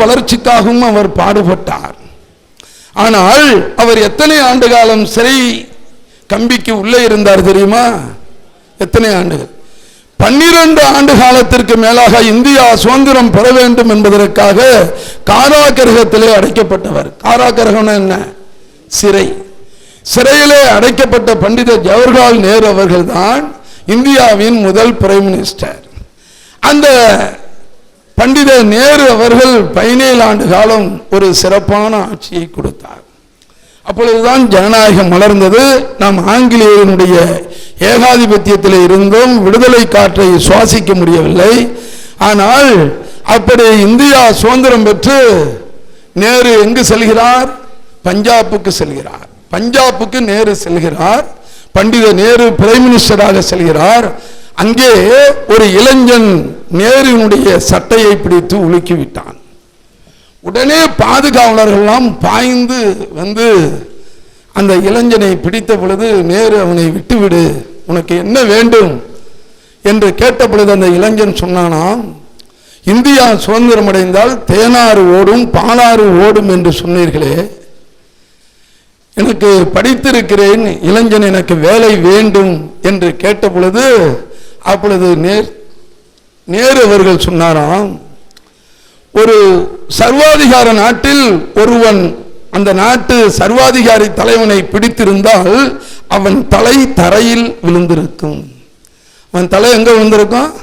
வளர்ச்சிக்காகவும் அவர் பாடுபட்டார். ஆனால் அவர் எத்தனை ஆண்டு காலம் சிறை கம்பிக்கு உள்ளே இருந்தார் தெரியுமா? எத்தனை ஆண்டுகள்? 12 ஆண்டு காலத்திற்கு மேலாக இந்தியா சுதந்திரம் பெற வேண்டும் என்பதற்காக காராகிரகத்திலே அடைக்கப்பட்டவர். காராகிரகம் என்ன? சிறை. சிறையிலே அடைக்கப்பட்ட பண்டித ஜவஹர்லால் நேரு அவர்கள் தான் இந்தியாவின் முதல் பிரைம் மினிஸ்டர். அந்த பண்டித நேரு அவர்கள் 17 ஆண்டு காலம் ஒரு சிறப்பான ஆட்சியை கொடுத்தார். அப்பொழுதுதான் ஜனநாயகம் மலர்ந்தது. நாம் ஆங்கிலேயனுடைய ஏகாதிபத்தியத்தில் இருந்தும் விடுதலை காற்றை சுவாசிக்க முடியவில்லை. ஆனால் அப்படி இந்தியா சுதந்திரம் பெற்று நேரு எங்கு செல்கிறார்? பஞ்சாபுக்கு செல்கிறார். பஞ்சாபுக்கு நேரு செல்கிறார். பண்டித நேரு பிரைம் மினிஸ்டராக செல்கிறார். அங்கே ஒரு இளைஞன் நேருவினுடைய சட்டையை பிடித்து உலுக்கிவிட்டான். உடனே பாதுகாவலர்கள்லாம் பாய்ந்து வந்து அந்த இளைஞனை பிடித்த பொழுது நேரு அவனை விட்டுவிடு, உனக்கு என்ன வேண்டும் என்று கேட்ட பொழுது அந்த இளைஞன் சொன்னானாம், இந்தியா சுதந்திரம் அடைந்தால் தேனாறு ஓடும் பாலாறு ஓடும் என்று சொன்னீர்களே, எனக்கு படித்திருக்கிறேன், இளைஞன் எனக்கு வேலை வேண்டும் என்று கேட்ட பொழுது அப்பொழுது நேரு அவர்கள் சொன்னாராம், ஒரு சர்வாதிகார நாட்டில் ஒருவன் அந்த நாட்டு சர்வாதிகாரி தலைவனை பிடித்திருந்தால் அவன் தலை தரையில் விழுந்திருக்கும். அவன் தலை எங்க விழுந்திருக்கும்?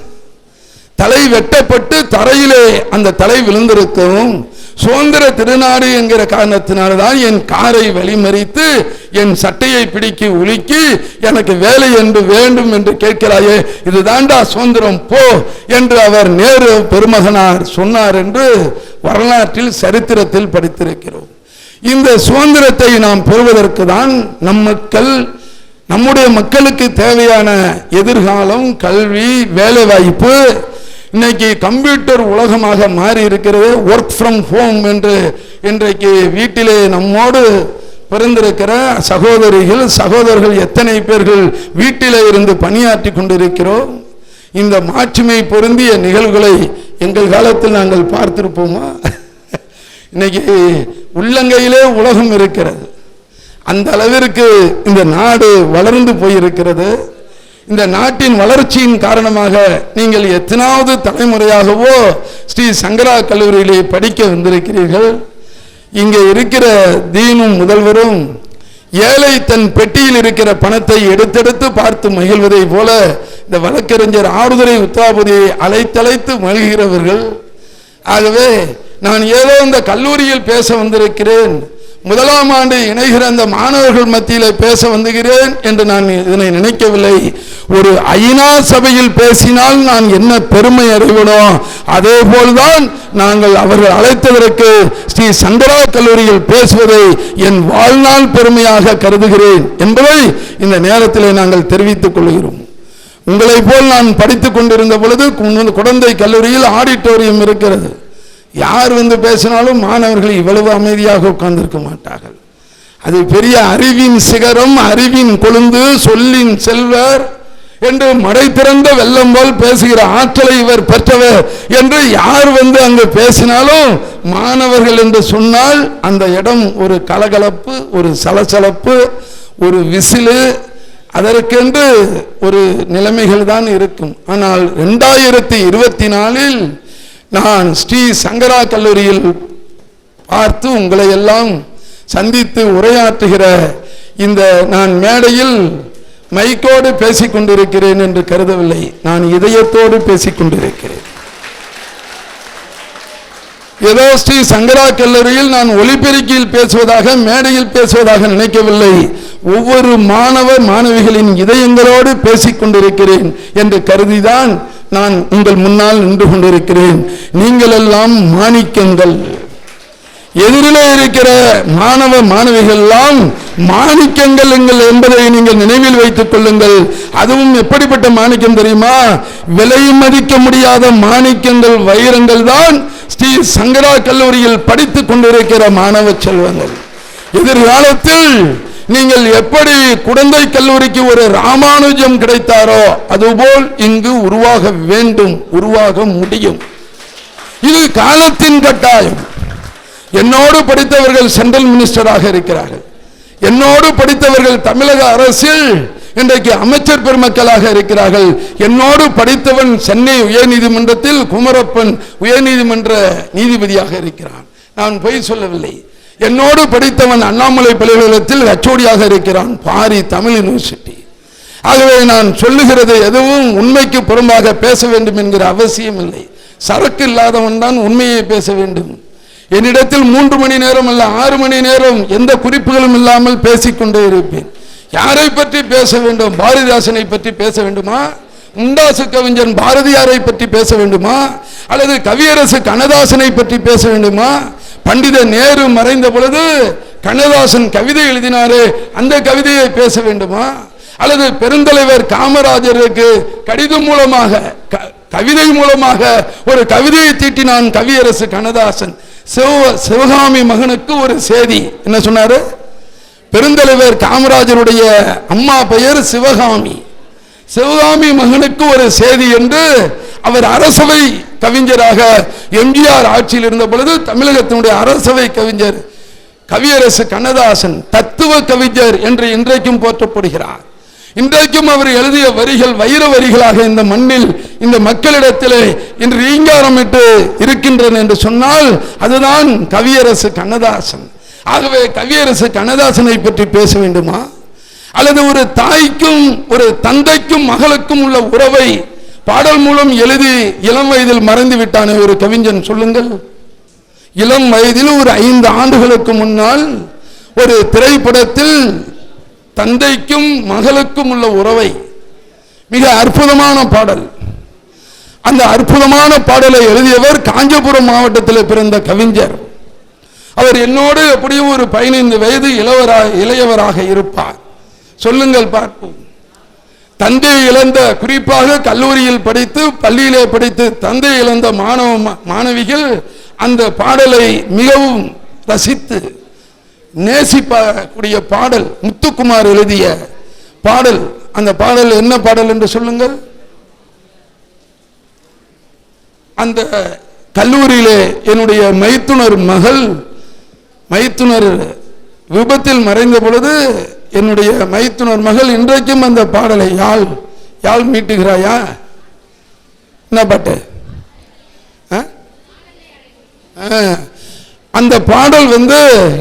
தலை வெட்டப்பட்டு தரையிலே அந்த தலை விழுந்திருக்கும். சுதந்திர திருநாடு என்கிற காரணத்தினால்தான் என் காரை வழிமறித்து என் சட்டையை பிடிக்கி உலுக்கி எனக்கு வேலை என்று வேண்டும் என்று கேட்கிறாயே, இது தாண்டா சுதந்திரம், போ என்று அவர் நேரு பெருமகனார் சொன்னார் என்று வரலாற்றில் சரித்திரத்தில் படித்திருக்கிறோம். இந்த சுதந்திரத்தை நாம் பெறுவதற்கு தான் நம்முடைய மக்களுக்கு தேவையான எதிர்காலம், கல்வி, வேலை வாய்ப்பு, இன்னைக்கு கம்ப்யூட்டர் உலகமாக மாறி இருக்கிறது. ஒர்க் ஃப்ரம் ஹோம் என்று இன்றைக்கு வீட்டிலே நம்மோடு பிறந்திருக்கிற சகோதரர்கள் எத்தனை பேர்கள் வீட்டிலே இருந்து பணியாற்றி கொண்டிருக்கிறோம். இந்த மாட்சிமை பொருந்திய நிகழ்வுகளை எங்கள் காலத்தில் நாங்கள் பார்த்திருப்போமா? இன்னைக்கு உள்ளங்கையிலே உலகம் இருக்கிறது. அந்த அளவிற்கு இந்த நாடு வளர்ந்து போயிருக்கிறது. இந்த நாட்டின் வளர்ச்சியின் காரணமாக நீங்கள் எத்தனாவது தலைமுறையாகவோ ஸ்ரீ சங்கரா கல்லூரியிலே படிக்க வந்திருக்கிறீர்கள். இங்கே இருக்கிற தீனும் முதல்வரும் ஏழை தன் பெட்டியில் இருக்கிற பணத்தை எடுத்தெடுத்து பார்த்து மகிழ்வதை போல இந்த வழக்கறிஞர் ஆறுதுறை உத்தாபதியை அழைத்தழைத்து மகிழ்கிறவர்கள். ஆகவே நான் ஏதோ இந்த கல்லூரியில் பேச வந்திருக்கிறேன், முதலாம் ஆண்டு இணைகிற அந்த மாணவர்கள் மத்தியில் பேச வந்துகிறேன் என்று நான் இதனை நினைக்கவில்லை. ஒரு ஐநா சபையில் பேசினால் நான் என்ன பெருமை அடைவனோ அதே போல்தான் நாங்கள் அவர்கள் அழைத்ததற்கு ஸ்ரீ சங்கரா கல்லூரியில் பேசுவதை என் வாழ்நாள் பெருமையாக கருதுகிறேன் என்பதை இந்த நேரத்தில் நாங்கள் தெரிவித்துக் கொள்கிறோம். உங்களை போல் நான் படித்துக் கொண்டிருந்த பொழுது குழந்தை கல்லூரியில் ஆடிட்டோரியம் இருக்கிறது. யார் வந்து பேசினாலும் மாணவர்கள் இவ்வளவு அமைதியாக உட்கார்ந்திருக்க மாட்டார்கள். அது பெரிய அறிவின் சிகரம், அறிவின் கொழுந்து, சொல்லின் செல்வர் என்று மடை திறந்த வெள்ளம் போல் பேசுகிற ஆற்றலை இவர் பெற்றவர் என்று யார் வந்து அங்கு பேசினாலும் மாணவர்கள் என்று சொன்னால் அந்த இடம் ஒரு கலகலப்பு, ஒரு சலசலப்பு, ஒரு விசிலு, அதற்கென்று ஒரு நிலைமைகள் தான் இருக்கும். ஆனால் 2024 நான் ஸ்ரீ சங்கரா கல்லூரியில் பார்த்து உங்களை எல்லாம் சந்தித்து உரையாற்றுகிற இந்த நான் மேடையில் மைக்கோடு பேசிக் கொண்டிருக்கிறேன் என்று கருதவில்லை, நான் இதயத்தோடு பேசிக் கொண்டிருக்கிறேன். ஏதோ ஸ்ரீ சங்கரா கல்லூரியில் நான் ஒலிபெருக்கியில் பேசுவதாக, மேடையில் பேசுவதாக நினைக்கவில்லை. ஒவ்வொரு மாணவ மாணவிகளின் இதயங்களோடு பேசிக் கொண்டிருக்கிறேன் என்று கருதிதான் நான் உங்கள் முன்னால் நின்று கொண்டிருக்கிறேன். நீங்கள் எல்லாம் மாணிக்கங்கள். எதிரிலே இருக்கிற மாணவ மாணவிகள் எல்லாம் மாணிக்கங்கள் என்பதை நீங்கள் நினைவில் வைத்துக் கொள்ளுங்கள். அதுவும் எப்படிப்பட்ட மாணிக்கம் தெரியுமா? விலை மதிக்க முடியாத மாணிக்கங்கள், வைரங்கள் தான் ஸ்ரீ சங்கரா கல்லூரியில் படித்துக் கொண்டிருக்கிற மாணவ செல்வங்கள். எதிர்காலத்தில் நீங்கள் எப்படி குழந்தை கல்லூரிக்கு ஒரு ராமானுஜம் கிடைத்தாரோ அதுபோல் இங்கு உருவாக வேண்டும், உருவாக முடியும். இது காலத்தின் கட்டாயம். என்னோடு படித்தவர்கள் சென்ட்ரல் மினிஸ்டராக இருக்கிறார்கள். என்னோடு படித்தவர்கள் தமிழக அரசில் இன்றைக்கு அமைச்சர் பெருமக்களாக இருக்கிறார்கள். என்னோடு படித்தவன் சென்னை உயர்நீதிமன்றத்தில் குமரப்பன் உயர்நீதிமன்ற நீதிபதியாக இருக்கிறான். நான் பொய் சொல்லவில்லை. என்னோடு படித்தவன் அண்ணாமலை பல்கலைக்கழகத்தில் ஹெச்ஓடியாக இருக்கிறான், பாரி தமிழ் யூனிவர்சிட்டி. ஆகவே நான் சொல்லுகிறது எதுவும் உண்மைக்கு புறம்பாக பேச வேண்டும் என்கிற அவசியம் இல்லை. சரக்கு இல்லாதவன் தான் உண்மையை பேச வேண்டும். என்னிடத்தில் 3 மணி நேரம் அல்ல 6 மணி நேரம் எந்த குறிப்புகளும் இல்லாமல் பேசிக்கொண்டே இருப்பேன். யாரை பற்றி பேச வேண்டும்? பாரதிதாசனை பற்றி பேச வேண்டுமா? முண்டாசு கவிஞன் பாரதியாரை பற்றி பேச வேண்டுமா? அல்லது கவியரசு கண்ணதாசனை பற்றி பேச வேண்டுமா? பண்டித நேரு மறைந்த பொழுது கண்ணதாசன் கவிதை எழுதினாரே, அந்த கவிதையை பேச வேண்டுமா? அல்லது பெருந்தலைவர் காமராஜருக்கு கடிதம் மூலமாக கவிதை மூலமாக ஒரு கவிதையை தீட்டினான் கவியரசு கண்ணதாசன். சிவகாமி மகனுக்கு ஒரு செய்தி என்ன சொன்னாரு? பெருந்தலைவர் காமராஜருடைய அம்மா பெயர் சிவகாமி. சிவகாமி மகனுக்கு ஒரு செய்தி என்று அவர் அரசவை கவிஞராக எம்ஜிஆர் ஆட்சியில் இருந்த பொழுது தமிழகத்தினுடைய அரசவை கவிஞர் கவியரசு கண்ணதாசன் தத்துவ கவிஞர் என்று இன்றைக்கும் போற்றப்படுகிறார். இன்றைக்கும் அவர் எழுதிய வரிகள் வைர வரிகளாக இந்த மண்ணில் இந்த மக்களிடத்திலே இன்று ரீங்காரமிட்டு இருக்கின்றன என்று சொன்னால் அதுதான் கவியரசு கண்ணதாசன். ஆகவே கவியரசு கண்ணதாசனை பற்றி பேச வேண்டுமா? அல்லது ஒரு தாய்க்கும் ஒரு தந்தைக்கும் மகளுக்கும் உள்ள உறவை பாடல் மூலம் எழுதி இளம் வயதில் மறைந்து விட்டானே ஒரு கவிஞன், சொல்லுங்கள். இளம் வயதில் ஒரு 5 ஆண்டுகளுக்கு முன்னால் ஒரு திரைப்படத்தில் தந்தைக்கும் மகளுக்கும் உள்ள உறவை, மிக அற்புதமான பாடல். அந்த அற்புதமான பாடலை எழுதியவர் காஞ்சிபுரம் மாவட்டத்தில் பிறந்த கவிஞர். அவர் என்னோடு எப்படியும் ஒரு 15 வயது இளையவராக இருப்பார். சொல்லுங்கள் பார்ப்போம். தந்தை இழந்த, குறிப்பாக கல்லூரியில் படித்து பள்ளியிலே படித்து தந்தை இழந்த மாணவிகள் அந்த பாடலை மிகவும் ரசித்து நேசிக்கக்கூடிய பாடல். முத்துக்குமார் எழுதிய பாடல். அந்த பாடல் என்ன பாடல் என்று சொல்லுங்கள். அந்த கல்லூரியிலே என்னுடைய மைத்துனர் மகள், மைத்துனர் விபத்தில் மறைந்த பொழுது என்னுடைய மைத்துனர் மகள் இன்றைக்கும் அந்த பாடலை யாழ் மீட்டுகிறாயா? என்ன பாட்டு? அந்த பாடல்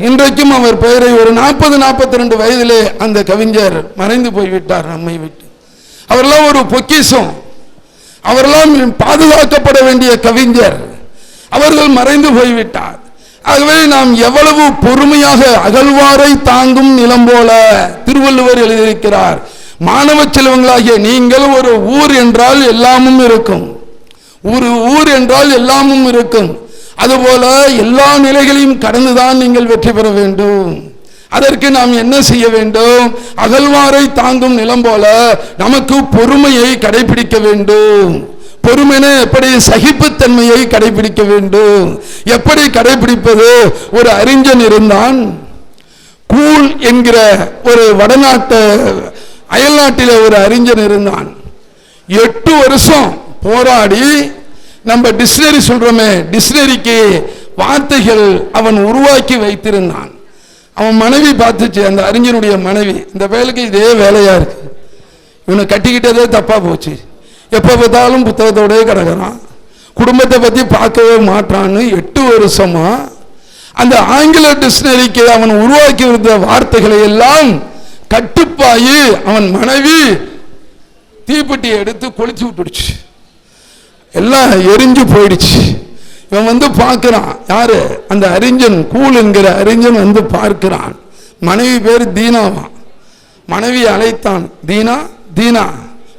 இன்றைக்கும் அவர் பெயரை ஒரு 40-42 வயதிலே அந்த கவிஞர் மறைந்து போய்விட்டார் நம்மை விட்டு. அவரெல்லாம் ஒரு பொக்கிஷம், அவரெல்லாம் பாதுகாக்கப்பட வேண்டிய கவிஞர், அவர்கள் மறைந்து போய்விட்டார். ஆகவே நாம் எவ்வளவு பொறுமையாக அகழ்வாரை தாங்கும் நிலம் போல திருவள்ளுவர் எழுதியிருக்கிறார். மாணவ செல்வங்களாகிய நீங்கள் ஒரு ஊர் என்றால் எல்லாமும் இருக்கும், ஒரு ஊர் என்றால் எல்லாமும் இருக்கும். அதுபோல எல்லா நிலைகளையும் கடந்துதான் நீங்கள் வெற்றி பெற வேண்டும். அதற்கு நாம் என்ன செய்ய வேண்டும்? அகழ்வாரை தாங்கும் நிலம் போல நமக்கு பொறுமையை கடைபிடிக்க வேண்டும். பொறுமைன எப்படி? சகிப்புத்தன்மையை கடைபிடிக்க வேண்டும். எப்படி கடைபிடிப்பது? ஒரு அறிஞன் இருந்தான், கூல் என்கிற ஒரு வடநாட்டு அயல்நாட்டிலே ஒரு அறிஞன் இருந்தான். 8 வருஷம் போராடி, நம்ம டிக்ஷனரி சொல்றோமே, டிக்ஷனரிக்கு வார்த்தைகள் அவன் உருவாக்கி வைத்திருந்தான். அவன் மனைவி பார்த்துச்சு, அந்த அறிஞனுடைய மனைவி, இந்த வேலைக்கு இதே வேலையா இருக்கு, இவனை கட்டிக்கிட்டதே தப்பா போச்சு, எப்ப பார்த்தாலும் புத்தகத்தோடே கிடக்கிறான், குடும்பத்தை பத்தி பார்க்கவே மாட்டான்னு 8 வருஷமா அந்த ஆங்கில டிக்ஷனரிக்கு அவன் உருவாக்கி இருந்த வார்த்தைகளை எல்லாம் கட்டுப்பாயி அவன் மனைவி தீப்பெட்டியை எடுத்து கொளுத்தி விட்டுடுச்சு, எல்லாம் எரிஞ்சு போயிடுச்சு. இவன் பார்க்கிறான், யாரு? அந்த அறிஞன், கூல் என்கிற அறிஞன் பார்க்கிறான். மனைவி பேர் தீனாவா. மனைவி அழைத்தான், தீனா தீனா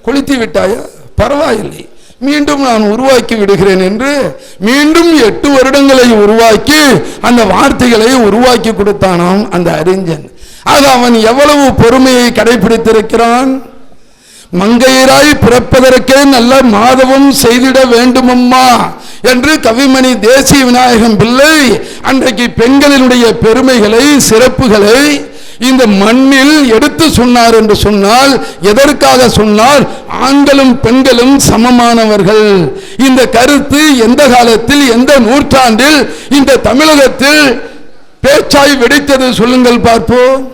கொளுத்தி விட்டாயா? பரவாயில்லை, மீண்டும் நான் உருவாக்கி விடுகிறேன் என்று மீண்டும் 8 வருடங்களை உருவாக்கி அந்த வார்த்தைகளை உருவாக்கி கொடுத்தானாம் அந்த அறிஞன். ஆக அவன் எவ்வளவு பொறுமையை கடைபிடித்திருக்கிறான். மங்கையராய் பிறப்பதற்கே நல்ல மாதவம் செய்திட வேண்டுமம்மா என்று கவிமணி தேசிய விநாயகம் பிள்ளை அன்றைக்கு பெண்களினுடைய பெருமைகளை சிறப்புகளை இந்த மண்ணில் எடுத்து சொன்னார் என்று சொன்னால் எதற்காக சொன்னார்? ஆண்களும் பெண்களும் சமமானவர்கள். இந்த கருத்து எந்த காலத்தில், எந்த நூற்றாண்டில் இந்த தமிழகத்தில் பேச்சாய் வெடித்தது? சொல்லுங்கள் பார்ப்போம்.